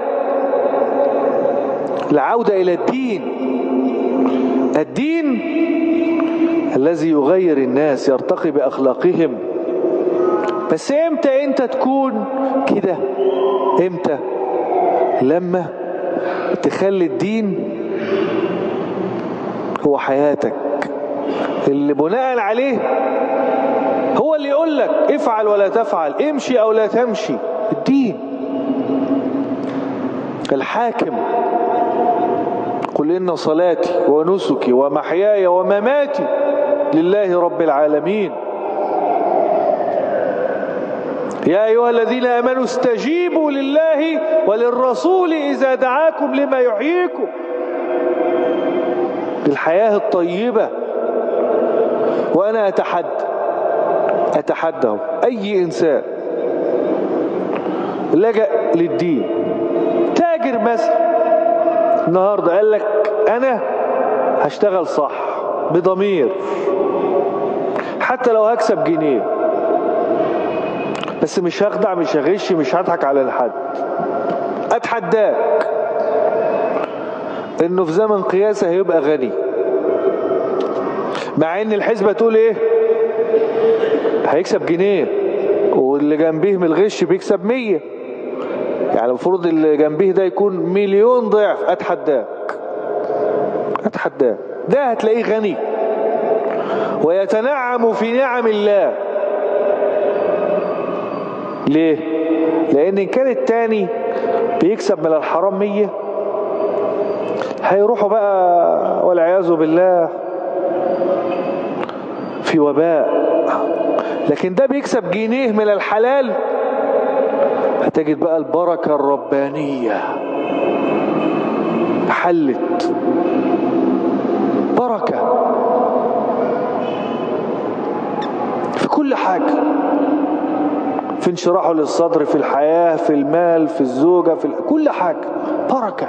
العودة إلى الدين الذي يغير الناس، يرتقي بأخلاقهم. بس امتى انت تكون كده؟ امتى؟ لما تخلي الدين هو حياتك، اللي بناء عليه هو اللي يقول لك افعل ولا تفعل، امشي او لا تمشي. الدين الحاكم. قل إن صلاتي ونسكي ومحياي ومماتي لله رب العالمين. يا أيها الذين آمنوا استجيبوا لله وللرسول إذا دعاكم لما يحييكم. الحياة الطيبة. وأنا أتحدى أي إنسان لجأ للدين، تاجر مثلا النهاردة قال لك أنا هشتغل صح بضمير، حتى لو هكسب جنيه، بس مش هخدع، مش هغش، مش هضحك على الحد. أتحداك إنه في زمن قياسه هيبقى غني، مع إن الحسبة تقول إيه؟ هيكسب جنيه، واللي جنبيه من الغش بيكسب 100. يعني المفروض اللي جنبيه ده يكون 1,000,000 ضعف. أتحداك ده هتلاقيه غني ويتنعم في نعم الله. ليه؟ لأن إن كان التاني بيكسب من الحرام 100، هيروحوا بقى والعياذ بالله في وباء. لكن ده بيكسب جنيه من الحلال، هتجد بقى البركة الربانية حلت. بركة في كل حاجة، في انشراحه للصدر، في الحياة، في المال، في الزوجة، في كل حاجة بركة.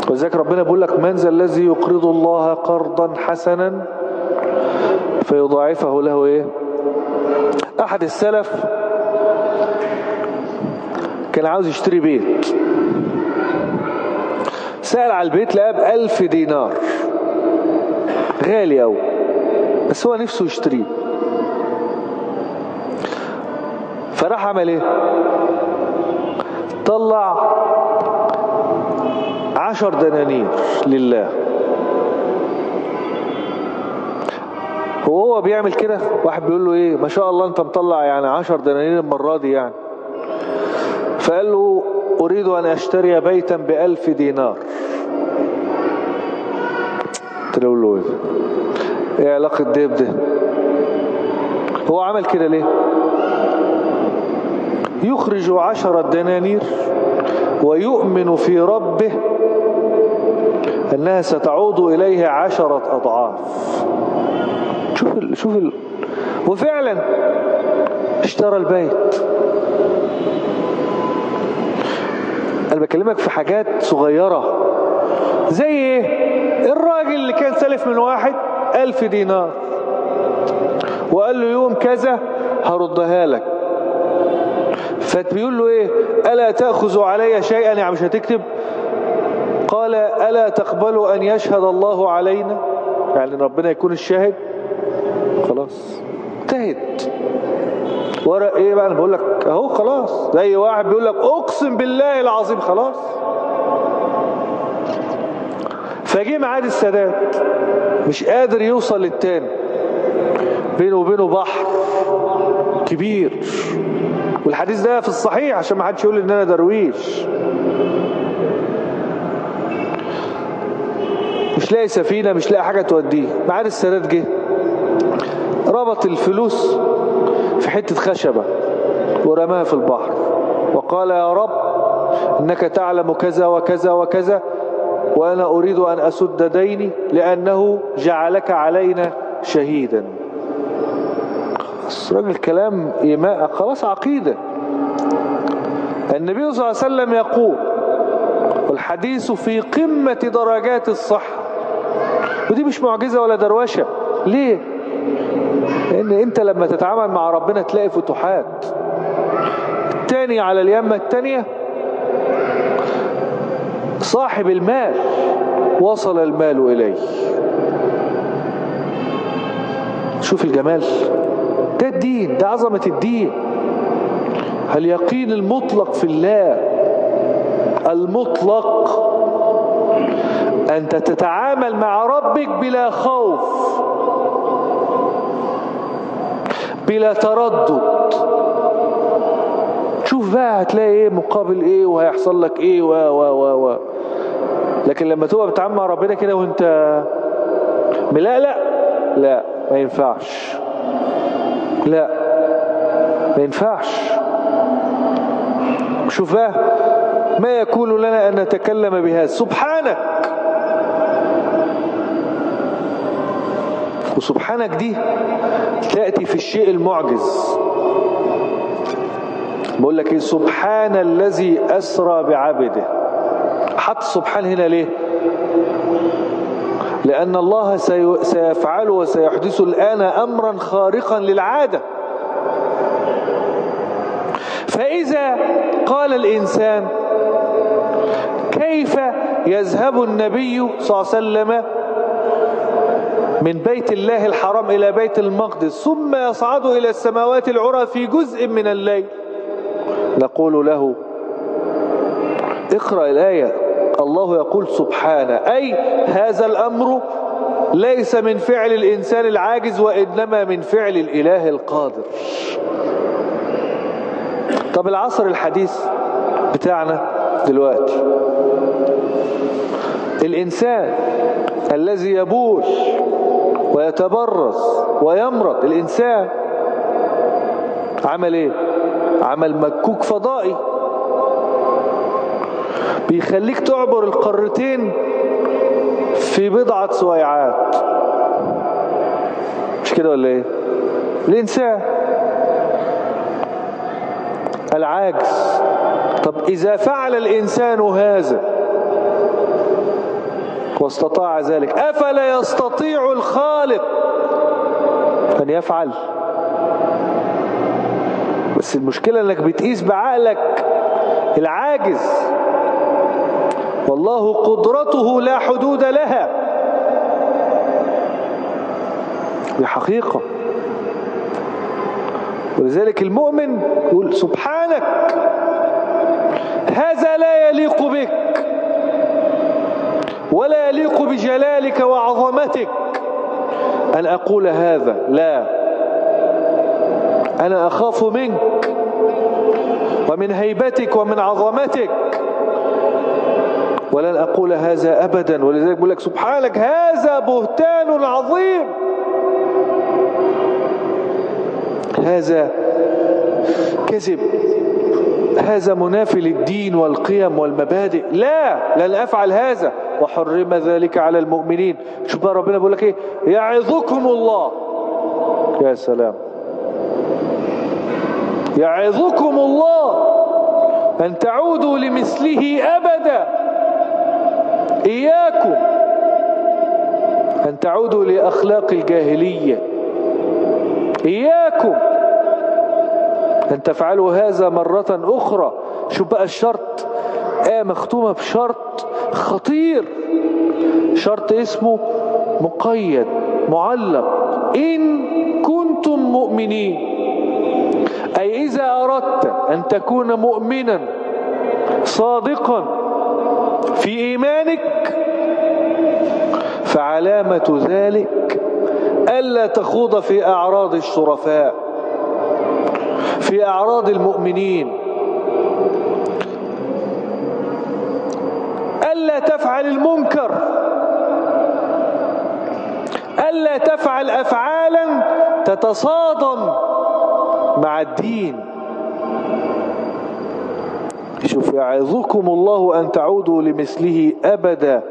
وذلك ربنا بيقول لك من ذا الذي يقرض الله قرضا حسنا فيضاعفه له ايه؟ احد السلف كان عاوز يشتري بيت، سأل على البيت لقاه ب1000 دينار، غالي أوي، بس هو نفسه يشتريه. فراح عمل ايه؟ طلع 10 دنانير لله. وهو بيعمل كده واحد بيقول له ايه، ما شاء الله انت مطلع يعني 10 دنانير المرة دي يعني. فقال له أريد أن أشتري بيتا ب1000 دينار. تقول له ايه علاقة ده بده؟ هو عمل كده ليه؟ يخرج 10 دنانير ويؤمن في ربه أنها ستعود إليه 10 أضعاف. شوف وفعلا اشترى البيت. أنا بكلمك في حاجات صغيرة زي ايه؟ الراجل اللي كان سلف من واحد 1000 دينار وقال له يوم كذا هردها لك، فبيقول له ايه؟ ألا تأخذ علي شيئا، يعني مش هتكتب؟ قال ألا تقبل أن يشهد الله علينا، يعني ربنا يكون الشاهد. خلاص انتهت. ورق ايه بقى؟ انا بقول لك اهو خلاص، زي واحد بيقول لك اقسم بالله العظيم، خلاص. فجه ميعاد السادات مش قادر يوصل للتاني، بينه وبينه بحر كبير، والحديث ده في الصحيح عشان ما حدش يقول ان انا درويش. مش لاقي سفينة، مش لاقي حاجة توديه. ميعاد السادات جه، ربط الفلوس في حتة خشبة ورماها في البحر وقال يا رب إنك تعلم كذا وكذا وكذا، وأنا أريد أن أسد ديني لأنه جعلك علينا شهيدا. خلاص راجل كلام إيماء، خلاص عقيدة. النبي صلى الله عليه وسلم يقول، والحديث في قمة درجات الصحة، ودي مش معجزة ولا دروشة. ليه؟ لأن أنت لما تتعامل مع ربنا تلاقي فتوحات. التاني على اليمة التانية صاحب المال وصل المال إليه. شوف الجمال ده، الدين ده، عظمة الدين. اليقين المطلق في الله، المطلق، أنت تتعامل مع ربك بلا خوف، بلا تردد. شوف بقى هتلاقي ايه مقابل ايه، وهيحصل لك ايه و لكن لما تبقى بتتعامل مع ربنا كده وانت ملقلق، لا ما ينفعش، لا ما ينفعش. شوف بقى ما يكون لنا أن نتكلم بهذا سبحانك، وسبحانك دي تأتي في الشيء المعجز. بقول لك ايه؟ سبحان الذي أسرى بعبده. حط سبحان هنا ليه؟ لأن الله سيفعل وسيحدث الآن أمرا خارقا للعادة. فإذا قال الإنسان كيف يذهب النبي صلى الله عليه وسلم من بيت الله الحرام إلى بيت المقدس ثم يصعد إلى السماوات العلى في جزء من الليل؟ نقول له اقرأ الآية. الله يقول سبحانه، أي هذا الأمر ليس من فعل الإنسان العاجز، وإنما من فعل الإله القادر. طب العصر الحديث بتاعنا دلوقتي، الإنسان الذي يبول ويتبرز ويمرض، الإنسان عمل ايه؟ عمل مكوك فضائي بيخليك تعبر القارتين في بضعة سويعات. مش كده ولا ايه؟ الإنسان العاجز. طب إذا فعل الإنسان هذا واستطاع ذلك، أفلا يستطيع الخالق أن يفعل؟ بس المشكلة أنك بتقيس بعقلك العاجز، والله قدرته لا حدود لها. دي حقيقة. ولذلك المؤمن يقول سبحانك، هذا لا يليق بك ولا يليق بجلالك وعظمتك أن أقول هذا. لا، أنا أخاف منك ومن هيبتك ومن عظمتك، ولن أقول هذا أبدا. ولذلك بقول لك سبحانك هذا بهتان عظيم، هذا كذب، هذا منافي للدين والقيم والمبادئ. لا، لن أفعل هذا، وحرم ذلك على المؤمنين. شوف بقى ربنا بيقول لك ايه؟ يعظكم الله. يا سلام، يعظكم الله أن تعودوا لمثله أبدا. إياكم أن تعودوا لأخلاق الجاهلية، إياكم أن تفعلوا هذا مرة أخرى. شوف بقى الشرط، مختومة بشرط خطير، شرط اسمه مقيد معلق، إن كنتم مؤمنين. أي إذا أردت أن تكون مؤمنا صادقا في إيمانك فعلامة ذلك ألا تخوض في أعراض الشرفاء، في أعراض المؤمنين، ألا تفعل المنكر، ألا تفعل أفعالا تتصادم مع الدين. شوف، يعظكم الله أن تعودوا لمثله أبدا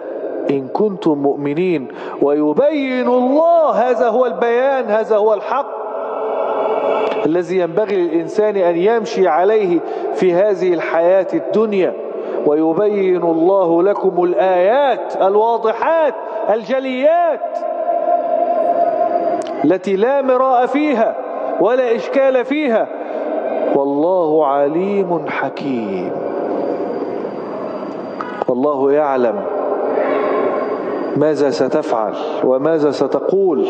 إن كنتم مؤمنين ويبين الله. هذا هو البيان، هذا هو الحق الذي ينبغي للإنسان أن يمشي عليه في هذه الحياة الدنيا. ويبين الله لكم الآيات الواضحات الجليات التي لا مراء فيها ولا إشكال فيها، والله عليم حكيم. والله يعلم ماذا ستفعل وماذا ستقول،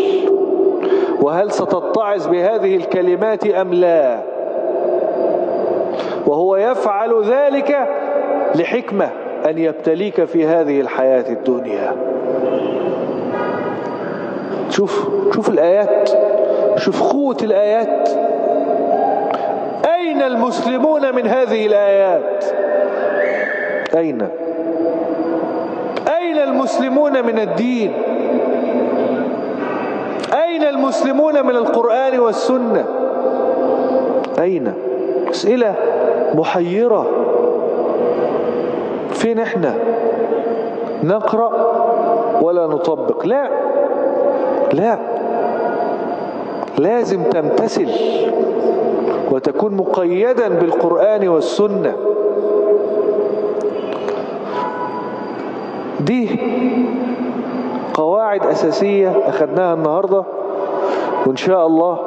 وهل ستتعظ بهذه الكلمات أم لا. وهو يفعل ذلك لحكمة، أن يبتليك في هذه الحياة الدنيا. شوف الآيات، شوف قوة الآيات. أين المسلمون من هذه الآيات؟ أين المسلمون من الدين؟ أين المسلمون من القرآن والسنة؟ أين؟ أسئلة محيرة. فين احنا؟ نقرأ ولا نطبق؟ لا، لازم تمتثل وتكون مقيدا بالقرآن والسنة. دي قواعد أساسية أخذناها النهاردة، وإن شاء الله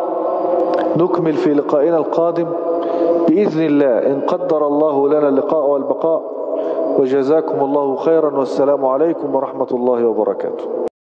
نكمل في لقائنا القادم بإذن الله إن قدر الله لنا اللقاء والبقاء. وجزاكم الله خيرا، والسلام عليكم ورحمة الله وبركاته.